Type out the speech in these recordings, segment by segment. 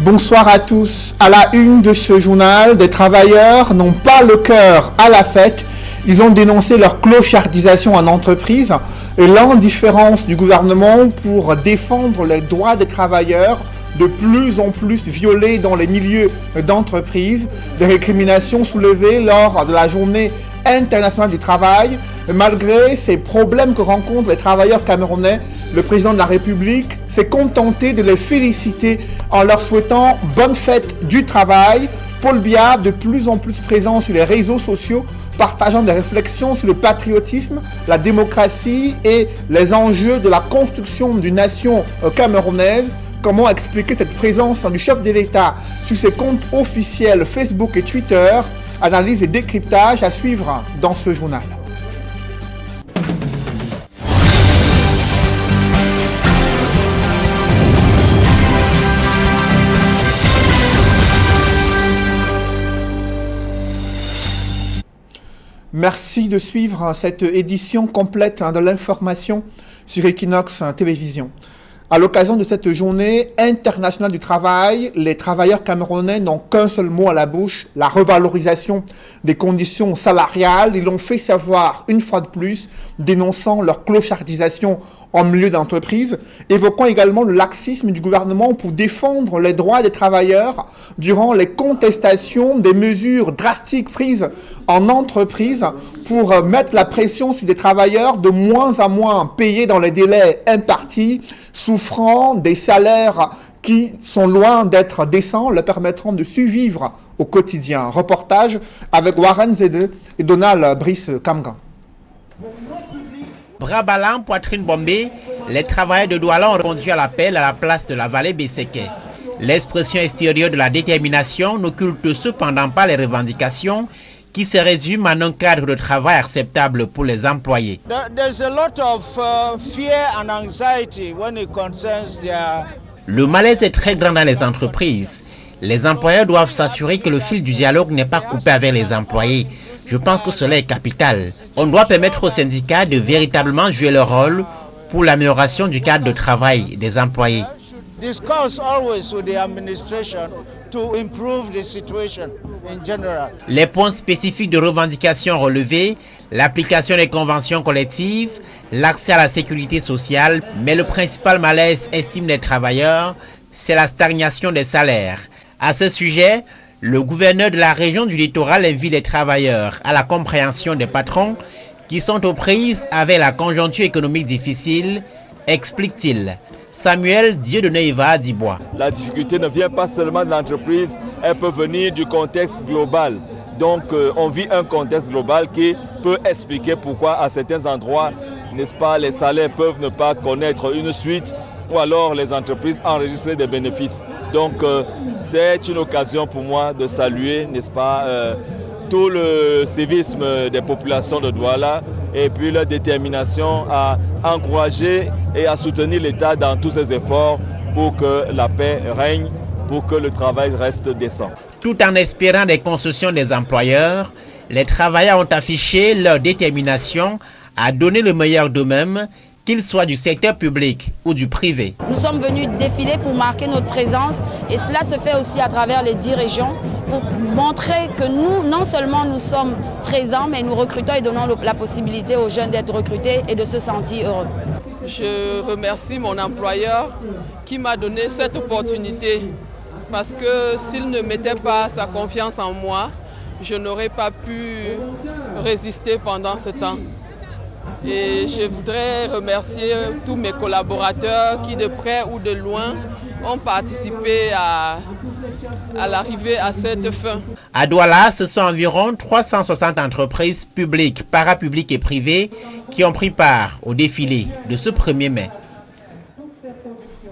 Bonsoir à tous. À la une de ce journal, des travailleurs n'ont pas le cœur à la fête. Ils ont dénoncé leur clochardisation en entreprise et l'indifférence du gouvernement pour défendre les droits des travailleurs de plus en plus violés dans les milieux d'entreprise. Des récriminations soulevées lors de la journée internationale du travail. Malgré ces problèmes que rencontrent les travailleurs camerounais, le président de la République s'est contenté de les féliciter en leur souhaitant bonne fête du travail. Paul Biya, de plus en plus présent sur les réseaux sociaux, partageant des réflexions sur le patriotisme, la démocratie et les enjeux de la construction d'une nation camerounaise. Comment expliquer cette présence du chef de l'État sur ses comptes officiels Facebook et Twitter? Analyse et décryptage à suivre dans ce journal. Merci de suivre cette édition complète de l'information sur Equinox Télévision. À l'occasion de cette journée internationale du travail, les travailleurs camerounais n'ont qu'un seul mot à la bouche, la revalorisation des conditions salariales. Ils l'ont fait savoir une fois de plus, dénonçant leur clochardisation en milieu d'entreprise, évoquant également le laxisme du gouvernement pour défendre les droits des travailleurs durant les contestations des mesures drastiques prises en entreprise pour mettre la pression sur des travailleurs de moins en moins payés dans les délais impartis, souffrant des salaires qui sont loin d'être décents, leur permettront de survivre au quotidien. Reportage avec Warren Zede et Donald Brice Kamgan. Bras ballants, poitrine bombée, les travailleurs de Douala ont répondu à l'appel à la place de la vallée Besseke. L'expression extérieure de la détermination n'occulte cependant pas les revendications qui se résument en un cadre de travail acceptable pour les employés. Le malaise est très grand dans les entreprises. Les employeurs doivent s'assurer que le fil du dialogue n'est pas coupé avec les employés. Je pense que cela est capital. On doit permettre aux syndicats de véritablement jouer leur rôle pour l'amélioration du cadre de travail des employés. Les points spécifiques de revendication relevés, l'application des conventions collectives, l'accès à la sécurité sociale, mais le principal malaise, estiment les travailleurs, c'est la stagnation des salaires. À ce sujet, le gouverneur de la région du littoral invite les travailleurs à la compréhension des patrons qui sont aux prises avec la conjoncture économique difficile, explique-t-il. Samuel Dieudonné-Iva Dibois. La difficulté ne vient pas seulement de l'entreprise, elle peut venir du contexte global. Donc on vit un contexte global qui peut expliquer pourquoi à certains endroits, n'est-ce pas, les salaires peuvent ne pas connaître une suite ou alors les entreprises enregistrer des bénéfices. Donc c'est une occasion pour moi de saluer, n'est-ce pas, tout le civisme des populations de Douala et puis leur détermination à encourager et à soutenir l'État dans tous ses efforts pour que la paix règne, pour que le travail reste décent. Tout en espérant des concessions des employeurs, les travailleurs ont affiché leur détermination à donner le meilleur d'eux-mêmes, qu'ils soient du secteur public ou du privé. Nous sommes venus défiler pour marquer notre présence et cela se fait aussi à travers les 10 régions pour montrer que nous, non seulement nous sommes présents, mais nous recrutons et donnons la possibilité aux jeunes d'être recrutés et de se sentir heureux. Je remercie mon employeur qui m'a donné cette opportunité parce que s'il ne mettait pas sa confiance en moi, je n'aurais pas pu résister pendant ce temps. Et je voudrais remercier tous mes collaborateurs qui, de près ou de loin, ont participé à l'arrivée à cette fin. À Douala, ce sont environ 360 entreprises publiques, parapubliques et privées qui ont pris part au défilé de ce 1er mai.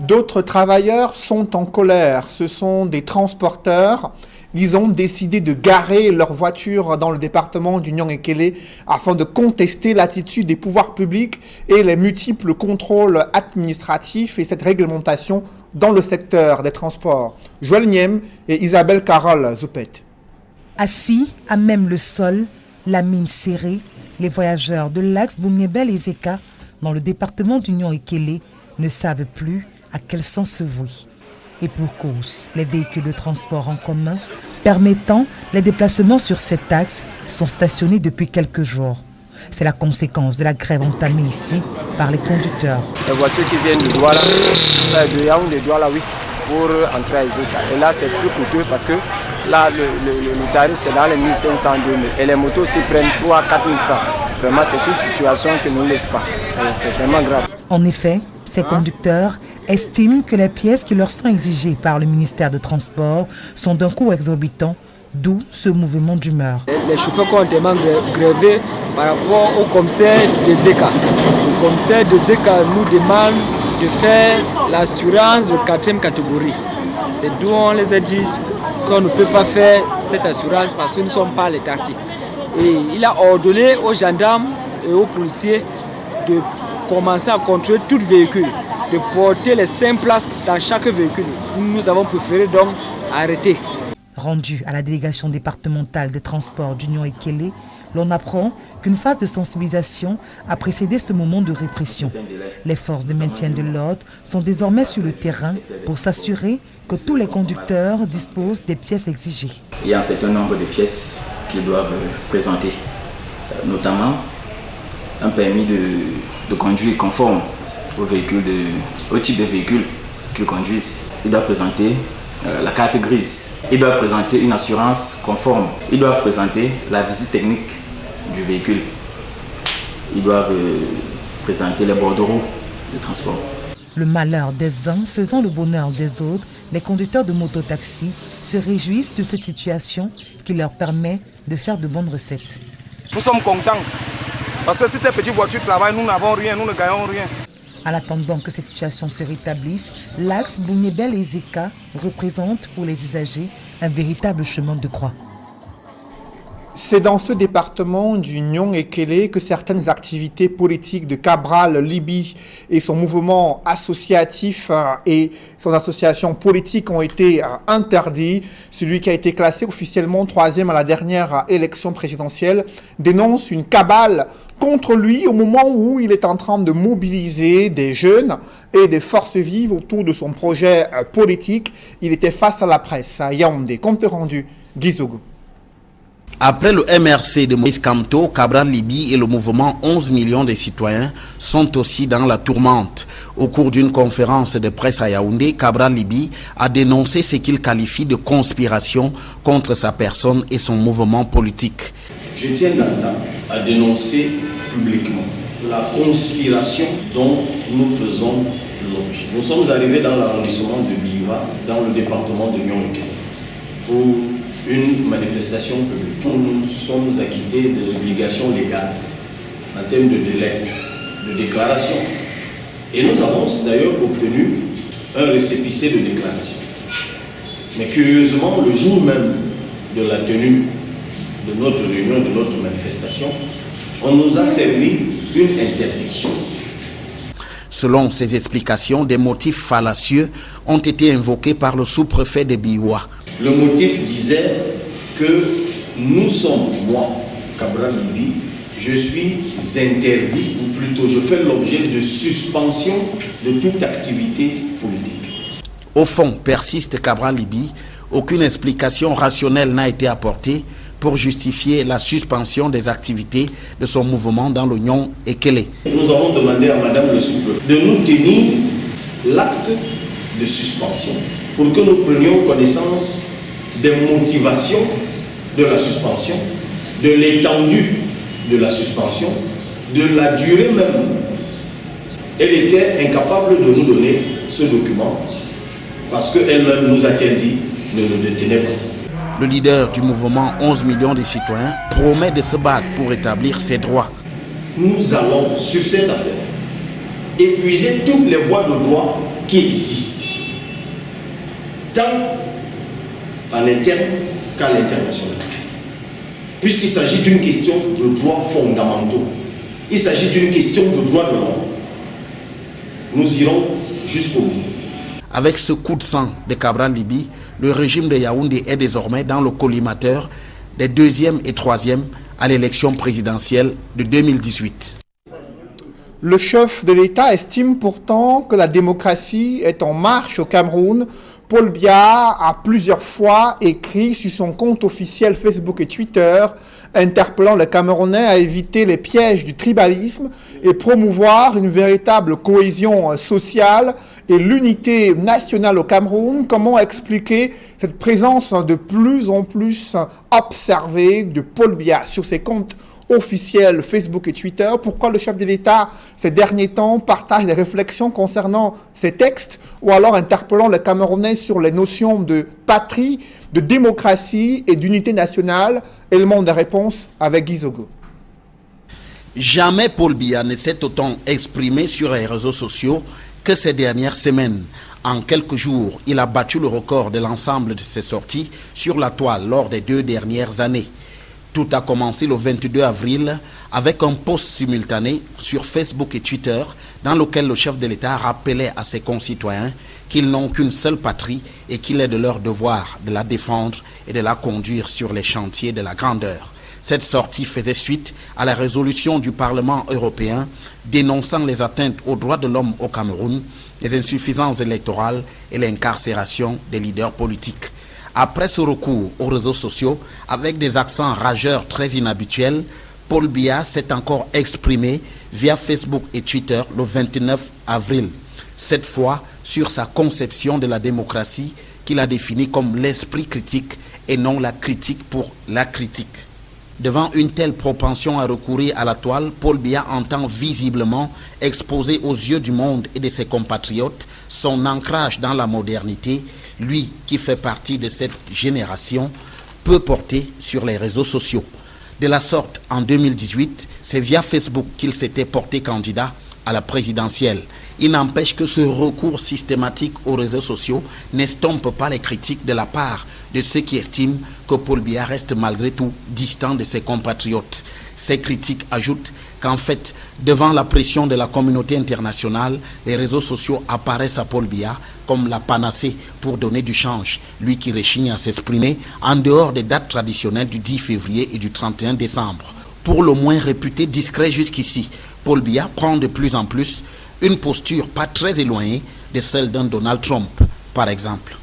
D'autres travailleurs sont en colère. Ce sont des transporteurs. Ils ont décidé de garer leur voiture dans le département du Nyong-Ekele afin de contester l'attitude des pouvoirs publics et les multiples contrôles administratifs et cette réglementation dans le secteur des transports. Joël Niem et Isabelle Carole Zoupet. Assis à même le sol, la mine serrée, les voyageurs de l'axe Boumiebel et Zeka, dans le département du Nyong-Ekele, ne savent plus à quel sens se vouer. Et pour cause, les véhicules de transport en commun permettant les déplacements sur cet axe sont stationnés depuis quelques jours. C'est la conséquence de la grève entamée ici par les conducteurs. Les voitures qui viennent de Douala, de Yaoundé, Douala, oui, pour entrer à Ezeka. Et là, c'est plus coûteux parce que là, le tarif, c'est dans les 1500, 2000. Et les motos aussi prennent 3 4 000 francs. Vraiment, c'est une situation qui ne nous laisse pas. C'est vraiment grave. En effet, ces conducteurs estiment que les pièces qui leur sont exigées par le ministère de Transport sont d'un coût exorbitant, d'où ce mouvement d'humeur. Les chauffeurs ont tellement grévé par rapport au commissaire de Zeka. Le commissaire de Zeka nous demande de faire l'assurance de 4e catégorie. C'est d'où on les a dit qu'on ne peut pas faire cette assurance parce que nous ne sommes pas les taxis. Et il a ordonné aux gendarmes et aux policiers de commencer à contrôler tout véhicule, de porter les 5 places dans chaque véhicule. Nous avons préféré donc arrêter. Rendu à la délégation départementale des transports d'Union Ekele, l'on apprend qu'une phase de sensibilisation a précédé ce moment de répression. Les forces de maintien de l'ordre sont désormais sur le terrain pour s'assurer que tous les conducteurs disposent des pièces exigées. Il y a un certain nombre de pièces qu'ils doivent présenter, notamment un permis de conduire conforme au type de véhicule qu'ils conduisent. Ils doivent présenter la carte grise. Ils doivent présenter une assurance conforme. Ils doivent présenter la visite technique du véhicule. Ils doivent présenter les bordereaux de transport. Le malheur des uns faisant le bonheur des autres, les conducteurs de mototaxi se réjouissent de cette situation qui leur permet de faire de bonnes recettes. Nous sommes contents parce que si ces petites voitures travaillent, nous n'avons rien, nous ne gagnons rien. En attendant que cette situation se rétablisse, l'axe Bouniébel-Ezeka représente pour les usagers un véritable chemin de croix. C'est dans ce département d'Union Ekele que certaines activités politiques de Cabral Libye et son mouvement associatif et son association politique ont été interdits. Celui qui a été classé officiellement 3e à la dernière élection présidentielle dénonce une cabale contre lui au moment où il est en train de mobiliser des jeunes et des forces vives autour de son projet politique. Il était face à la presse à Yaoundé. Compte rendu, Guizogo. Après le MRC de Moïse Kamto, Cabral Libye et le mouvement 11 millions de citoyens sont aussi dans la tourmente. Au cours d'une conférence de presse à Yaoundé, Cabral Libye a dénoncé ce qu'il qualifie de conspiration contre sa personne et son mouvement politique. Je tiens à dénoncer publiquement la conspiration dont nous faisons l'objet. Nous sommes arrivés dans l'arrondissement de Biwa, dans le département de Nyonké, pour une manifestation publique. Nous sommes acquittés des obligations légales en termes de délai, de déclaration. Et nous avons d'ailleurs obtenu un récépissé de déclaration. Mais curieusement, le jour même de la tenue de notre réunion, de notre manifestation, on nous a servi une interdiction. Selon ces explications, des motifs fallacieux ont été invoqués par le sous-préfet de Biwa. Le motif disait que nous sommes, moi, Cabral Libye, je suis interdit, ou plutôt je fais l'objet de suspension de toute activité politique. Au fond, persiste Cabral Libye, aucune explication rationnelle n'a été apportée pour justifier la suspension des activités de son mouvement dans l'Union Ekele. Nous avons demandé à Madame le sous-préfet de nous tenir l'acte de suspension pour que nous prenions connaissance des motivations de la suspension, de l'étendue de la suspension, de la durée même. Elle était incapable de nous donner ce document parce qu'elle-même nous a-t-elle dit ne le détenez pas. Le leader du mouvement 11 millions de citoyens promet de se battre pour établir ses droits. Nous allons, sur cette affaire, épuiser toutes les voies de droit qui existent, tant en interne qu'à l'international. Puisqu'il s'agit d'une question de droits fondamentaux, il s'agit d'une question de droits de l'homme, nous irons jusqu'au bout. Avec ce coup de sang de Cabral Libye, le régime de Yaoundé est désormais dans le collimateur des 2e et 3e à l'élection présidentielle de 2018. Le chef de l'État estime pourtant que la démocratie est en marche au Cameroun Paul Biya a plusieurs fois écrit sur son compte officiel Facebook et Twitter, interpellant les Camerounais à éviter les pièges du tribalisme et promouvoir une véritable cohésion sociale et l'unité nationale au Cameroun. Comment expliquer cette présence de plus en plus observée de Paul Biya sur ses comptes officiels Facebook et Twitter? Pourquoi le chef de l'État, ces derniers temps, partage des réflexions concernant ces textes ou alors interpellant les Camerounais sur les notions de patrie, de démocratie et d'unité nationale? Élément de réponse avec Guy Zogo. Jamais Paul Biya ne s'est autant exprimé sur les réseaux sociaux que ces dernières semaines. En quelques jours, il a battu le record de l'ensemble de ses sorties sur la toile lors des 2 dernières années. Tout a commencé le 22 avril avec un post simultané sur Facebook et Twitter dans lequel le chef de l'État rappelait à ses concitoyens qu'ils n'ont qu'une seule patrie et qu'il est de leur devoir de la défendre et de la conduire sur les chantiers de la grandeur. Cette sortie faisait suite à la résolution du Parlement européen dénonçant les atteintes aux droits de l'homme au Cameroun, les insuffisances électorales et l'incarcération des leaders politiques. Après ce recours aux réseaux sociaux, avec des accents rageurs très inhabituels, Paul Biya s'est encore exprimé via Facebook et Twitter le 29 avril. Cette fois sur sa conception de la démocratie qu'il a définie comme l'esprit critique et non la critique pour la critique. Devant une telle propension à recourir à la toile, Paul Biya entend visiblement exposer aux yeux du monde et de ses compatriotes son ancrage dans la modernité, lui qui fait partie de cette génération, peu porté sur les réseaux sociaux. De la sorte, en 2018, c'est via Facebook qu'il s'était porté candidat à la présidentielle. Il n'empêche que ce recours systématique aux réseaux sociaux n'estompe pas les critiques de la part de ceux qui estiment que Paul Biya reste malgré tout distant de ses compatriotes. Ces critiques ajoutent qu'en fait, devant la pression de la communauté internationale, les réseaux sociaux apparaissent à Paul Biya comme la panacée pour donner du change, lui qui rechigne à s'exprimer en dehors des dates traditionnelles du 10 février et du 31 décembre. Pour le moins réputé discret jusqu'ici, Paul Biya prend de plus en plus une posture pas très éloignée de celle d'un Donald Trump, par exemple.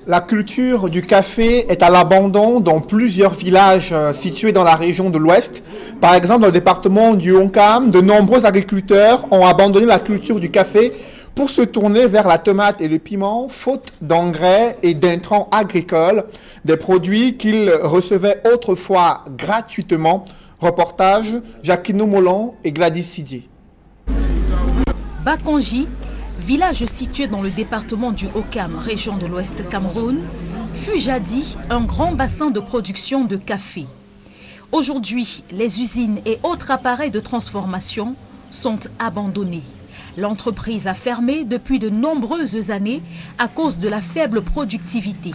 La culture du café est à l'abandon dans plusieurs villages situés dans la région de l'Ouest. Par exemple, dans le département du Honkam, de nombreux agriculteurs ont abandonné la culture du café pour se tourner vers la tomate et le piment, faute d'engrais et d'intrants agricoles, des produits qu'ils recevaient autrefois gratuitement. Reportage, Jacquino Molon et Gladys Sidier. Bakonji, village situé dans le département du Honkam, région de l'Ouest Cameroun, fut jadis un grand bassin de production de café. Aujourd'hui, les usines et autres appareils de transformation sont abandonnés. L'entreprise a fermé depuis de nombreuses années à cause de la faible productivité.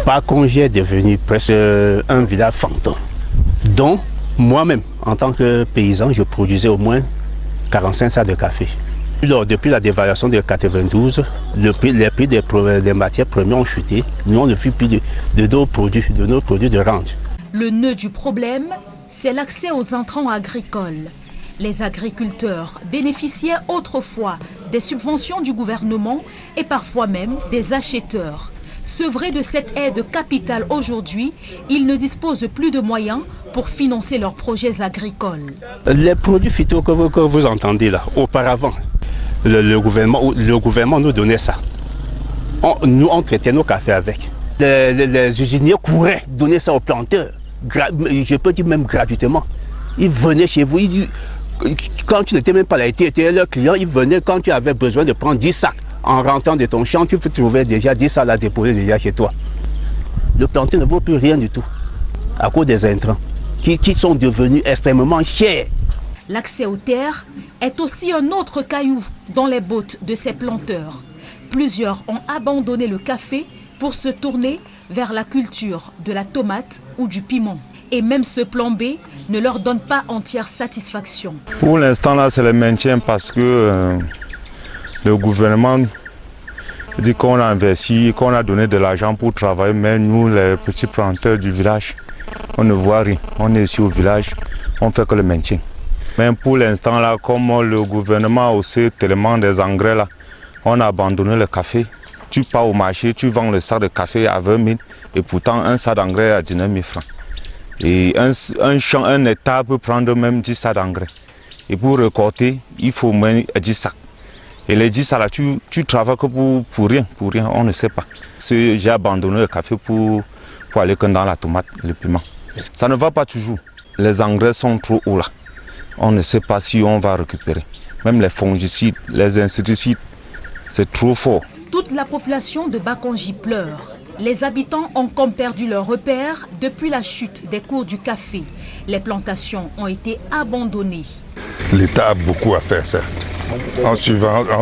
Bakonji est devenu presque un village fantôme, dont moi-même, en tant que paysan, je produisais au moins 45 sacs de café. Depuis la dévaluation de 92, les prix des matières premières ont chuté. Nous, on ne fait plus de nos produits de rente. Le nœud du problème, c'est l'accès aux intrants agricoles. Les agriculteurs bénéficiaient autrefois des subventions du gouvernement et parfois même des acheteurs. Sevrés de cette aide capitale aujourd'hui, ils ne disposent plus de moyens pour financer leurs projets agricoles. Les produits phyto que vous entendez là, auparavant, le gouvernement nous donnait ça. Nous, on traitait nos cafés avec. Les usiniers couraient donner ça aux planteurs. Je peux dire même gratuitement. Ils venaient chez vous. Quand tu n'étais même pas là, tu étais leur client, ils venaient quand tu avais besoin de prendre 10 sacs. En rentrant de ton champ, tu trouvais déjà 10 sacs à déposer déjà chez toi. Le planteur ne vaut plus rien du tout à cause des intrants qui sont devenus extrêmement chers. L'accès aux terres est aussi un autre caillou dans les bottes de ces planteurs. Plusieurs ont abandonné le café pour se tourner vers la culture de la tomate ou du piment. Et même ce plan B ne leur donne pas entière satisfaction. Pour l'instant, là, c'est le maintien parce que le gouvernement dit qu'on a investi, qu'on a donné de l'argent pour travailler, mais nous, les petits planteurs du village, on ne voit rien. On est ici au village, on ne fait que le maintien. Mais pour l'instant, là, comme le gouvernement a aussi tellement des engrais, là, on a abandonné le café. Tu pars au marché, tu vends le sac de café à 20 000 et pourtant un sac d'engrais à 19 000 francs. Et un hectare peut prendre même 10 sacs d'engrais. Et pour récolter, il faut moins 10 sacs. Et les 10 sacs là, tu travailles que pour rien, on ne sait pas. J'ai abandonné le café pour aller que dans la tomate, le piment. Ça ne va pas toujours. Les engrais sont trop hauts là. On ne sait pas si on va récupérer. Même les fongicides, les insecticides, c'est trop fort. Toute la population de Bakonji pleure. Les habitants ont comme perdu leur repère depuis la chute des cours du café. Les plantations ont été abandonnées. L'État a beaucoup à faire, certes. En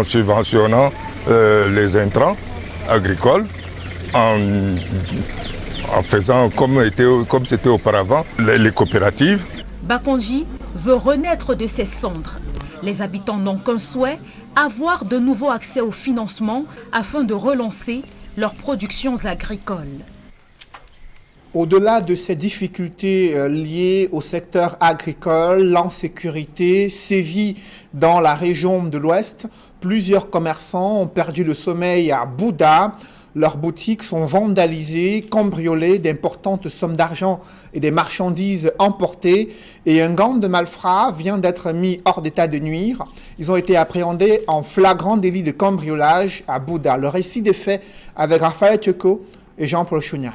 subventionnant les intrants agricoles, en faisant comme c'était auparavant, les coopératives. Bakonji veut renaître de ses cendres. Les habitants n'ont qu'un souhait, avoir de nouveau accès au financement afin de relancer leurs productions agricoles. Au-delà de ces difficultés liées au secteur agricole, l'insécurité sévit dans la région de l'Ouest. Plusieurs commerçants ont perdu le sommeil à Bouda. Leurs boutiques sont vandalisées, cambriolées, d'importantes sommes d'argent et des marchandises emportées. Et un gang de malfrats vient d'être mis hors d'état de nuire. Ils ont été appréhendés en flagrant délit de cambriolage à Bouda. Le récit des faits avec Raphaël Tcheko et Jean-Paul Chouniat.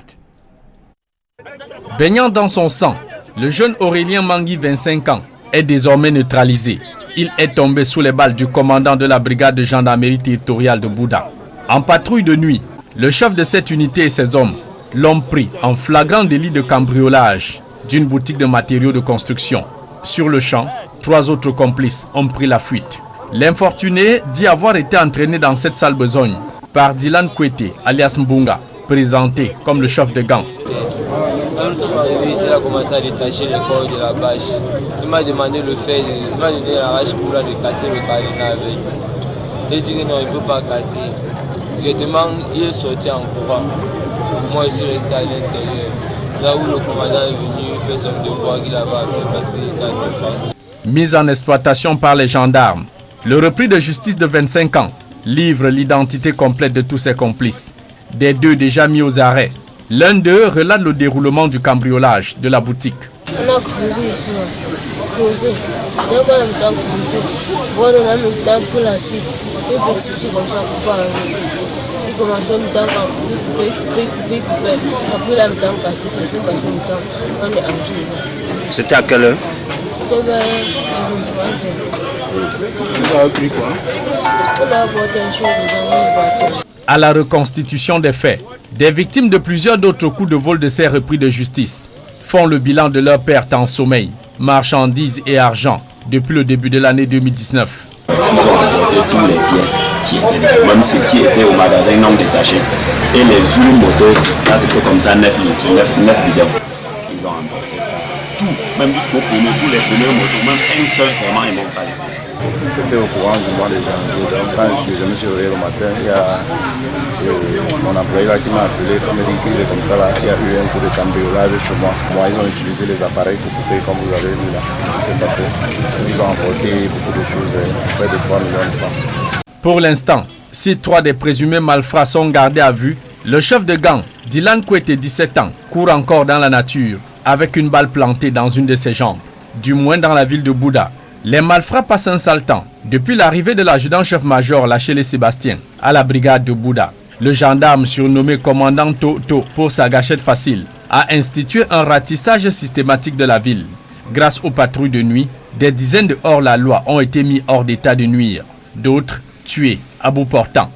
Baignant dans son sang, le jeune Aurélien Mangui, 25 ans, est désormais neutralisé. Il est tombé sous les balles du commandant de la brigade de gendarmerie territoriale de Bouda. En patrouille de nuit, le chef de cette unité et ses hommes l'ont pris en flagrant délit de cambriolage d'une boutique de matériaux de construction. Sur le champ, 3 autres complices ont pris la fuite. L'infortuné dit avoir été entraîné dans cette sale besogne par Dylan Kwete, alias Mbunga, présenté comme le chef de gang. Quand on est arrivé ici, il a commencé à détacher le corps de la bâche. Il m'a demandé de faire, il m'a donné la hache pour de casser le carénage avec. J'ai dit que non, il ne peut pas casser. Directement, il est sorti en courant. Moi, je suis resté à l'intérieur. C'est là où le commandant est venu faire son devoir qu'il avait à faire parce qu'il était en défense. Mis en exploitation par les gendarmes, le repris de justice de 25 ans livre l'identité complète de tous ses complices. Des 2 déjà mis aux arrêts, l'un d'eux relate le déroulement du cambriolage de la boutique. On a creusé ici, creusé. Donc on a mis dans creusé. Bon, on a mis dans pour la scie. Un petit scie comme ça pour pas enlever. Il commençait à me dans couper. Après il a mis dans cassé, c'est ça cassé le temps. On est entré. C'était à quelle heure? C'était vers 23 heures. Vous avez pris quoi? On a apporté un chaud dedans, on est parti. À la reconstitution des faits, des victimes de plusieurs d'autres coups de vol de ces repris de justice font le bilan de leur perte en sommeil, marchandises et argent depuis le début de l'année 2019. Ils ont apporté toutes les pièces qui étaient, même ce qui était au magasin non détaché. Et les huiles moteurs, ça c'était comme ça 9 litres, 9 bidons. Ils ont emporté ça. Tout, même jusqu'au pneu, tous les pneus motos, même un seul vraiment ils n'ont pas laissé. C'était au courant du mois de janvier. Donc quand je me suis réveillé le matin, il y a mon employé là qui m'a appelé, qui m'a dit qu'il est comme ça là, il y a eu un coup de cambriolage chez moi. Moi, ils ont utilisé les appareils pour couper comme vous avez vu là. C'est passé. Ils ont emporté beaucoup de choses, près de 3 millions de francs. Pour l'instant, si 3 des présumés malfrats sont gardés à vue, le chef de gang, Dylan Kwete, 17 ans, court encore dans la nature avec une balle plantée dans une de ses jambes, du moins dans la ville de Bouda. Les malfrats passent un sale temps depuis l'arrivée de l'adjudant-chef-major Lachele Sébastien à la brigade de Bouda. Le gendarme surnommé commandant Toto pour sa gâchette facile a institué un ratissage systématique de la ville. Grâce aux patrouilles de nuit, des dizaines de hors-la-loi ont été mis hors d'état de nuire. D'autres tués à bout portant.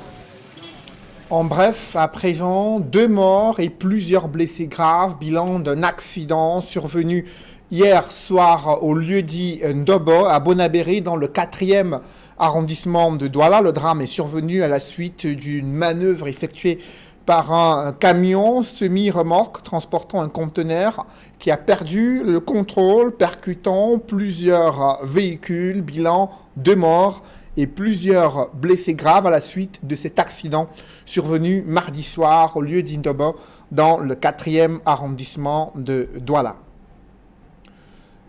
En bref, à présent, 2 morts et plusieurs blessés graves, bilan d'un accident survenu hier soir au lieu-dit Ndobo à Bonabéry dans le 4e arrondissement de Douala. Le drame est survenu à la suite d'une manœuvre effectuée par un camion semi-remorque transportant un conteneur qui a perdu le contrôle, percutant plusieurs véhicules. Bilan 2 morts et plusieurs blessés graves à la suite de cet accident survenu mardi soir au lieu-dit Ndobo dans le 4e arrondissement de Douala.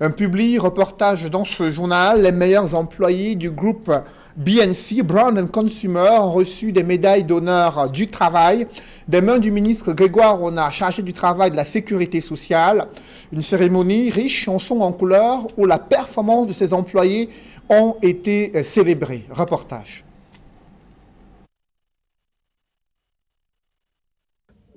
Un public reportage dans ce journal, les meilleurs employés du groupe BNC, Brand & Consumer, ont reçu des médailles d'honneur du travail des mains du ministre Grégoire Rona, chargé du travail et de la sécurité sociale. Une cérémonie riche, chanson en couleurs, où la performance de ses employés ont été célébrées. Reportage.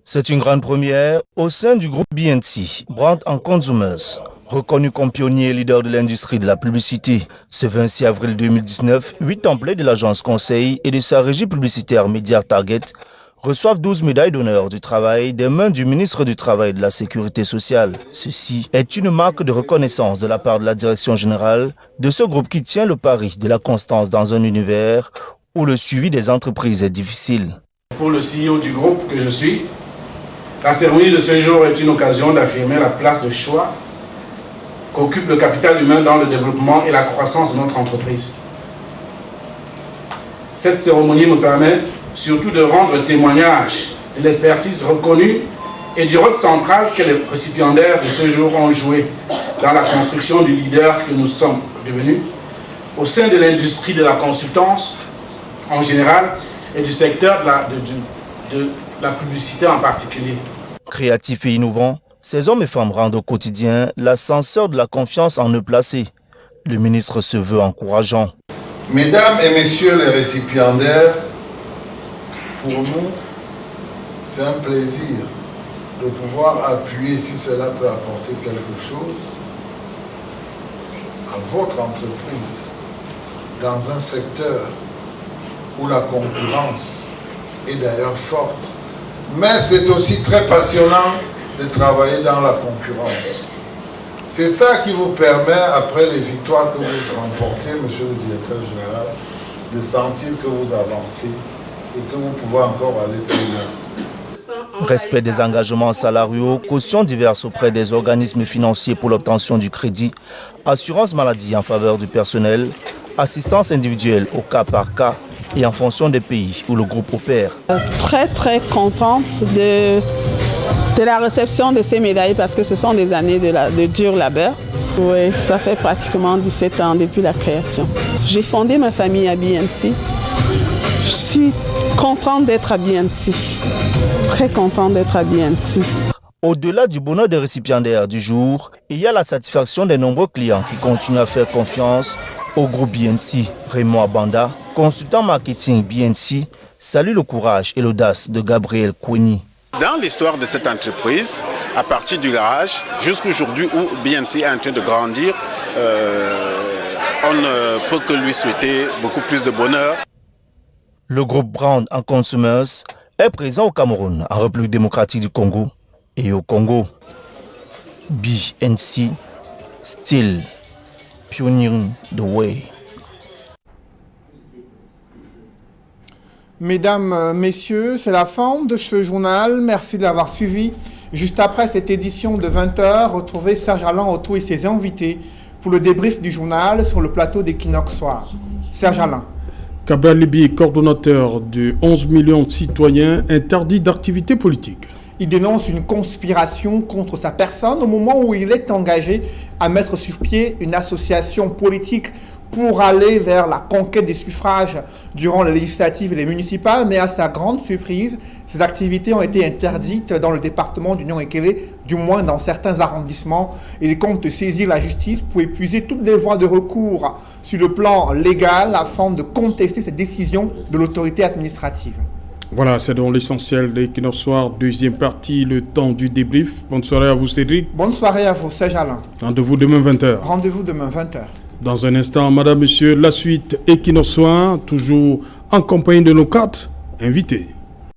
C'est une grande première au sein du groupe BNC, Brand & Consumers. Reconnu comme pionnier et leader de l'industrie de la publicité. Ce 26 avril 2019, 8 employés de l'agence conseil et de sa régie publicitaire Media Target reçoivent 12 médailles d'honneur du travail des mains du ministre du Travail et de la Sécurité sociale. Ceci est une marque de reconnaissance de la part de la direction générale de ce groupe qui tient le pari de la constance dans un univers où le suivi des entreprises est difficile. Pour le CEO du groupe que je suis, la cérémonie de ce jour est une occasion d'affirmer la place de choix qu'occupe le capital humain dans le développement et la croissance de notre entreprise. Cette cérémonie me permet surtout de rendre témoignage de l'expertise reconnue et du rôle central que les récipiendaires de ce jour ont joué dans la construction du leader que nous sommes devenus au sein de l'industrie de la consultance en général et du secteur de la publicité en particulier. Créatifs et innovants, ces hommes et femmes rendent au quotidien l'ascenseur de la confiance en eux placés. Le ministre se veut encourageant. Mesdames et messieurs les récipiendaires, pour nous, c'est un plaisir de pouvoir appuyer, si cela peut apporter quelque chose, à votre entreprise dans un secteur où la concurrence est d'ailleurs forte. Mais c'est aussi très passionnant de travailler dans la concurrence. C'est ça qui vous permet, après les victoires que vous remportez, monsieur le directeur général, de sentir que vous avancez et que vous pouvez encore aller plus loin. Respect des engagements salariaux, cautions diverses auprès des organismes financiers pour l'obtention du crédit, assurance maladie en faveur du personnel, assistance individuelle au cas par cas et en fonction des pays où le groupe opère. Très contente de la réception de ces médailles parce que ce sont des années de dur labeur. Oui, ça fait pratiquement 17 ans depuis la création. J'ai fondé ma famille à BNC. Je suis contente d'être à BNC. Très contente d'être à BNC. Au-delà du bonheur des récipiendaires du jour, il y a la satisfaction des nombreux clients qui continuent à faire confiance au groupe BNC. Raymond Abanda, consultant marketing BNC, salue le courage et l'audace de Gabriel Koueni. Dans l'histoire de cette entreprise, à partir du garage jusqu'à aujourd'hui où BNC est en train de grandir, on ne peut que lui souhaiter beaucoup plus de bonheur. Le groupe Brand & Consumers est présent au Cameroun, en République démocratique du Congo et au Congo. BNC, still pioneering the way. Mesdames, messieurs, c'est la fin de ce journal. Merci de l'avoir suivi. Juste après cette édition de 20h, retrouvez Serge Alain Otto et ses invités pour le débrief du journal sur le plateau d'Equinox Soir. Serge Alain. Cabral Libi, coordonnateur de 11 millions de citoyens interdits d'activité politique. Il dénonce une conspiration contre sa personne au moment où il est engagé à mettre sur pied une association politique pour aller vers la conquête des suffrages durant les législatives et les municipales, mais à sa grande surprise, ces activités ont été interdites dans le département d'Union-Ekele, du moins dans certains arrondissements. Il compte saisir la justice pour épuiser toutes les voies de recours sur le plan légal afin de contester cette décision de l'autorité administrative. Voilà, c'est donc l'essentiel de l'Equinox Soir, deuxième partie, le temps du débrief. Bonne soirée à vous, Cédric. Bonne soirée à vous, Serge Alain. Rendez-vous demain 20h. Rendez-vous demain 20h. Dans un instant, madame, monsieur, la suite Equinox Soir, toujours en compagnie de nos 4 invités.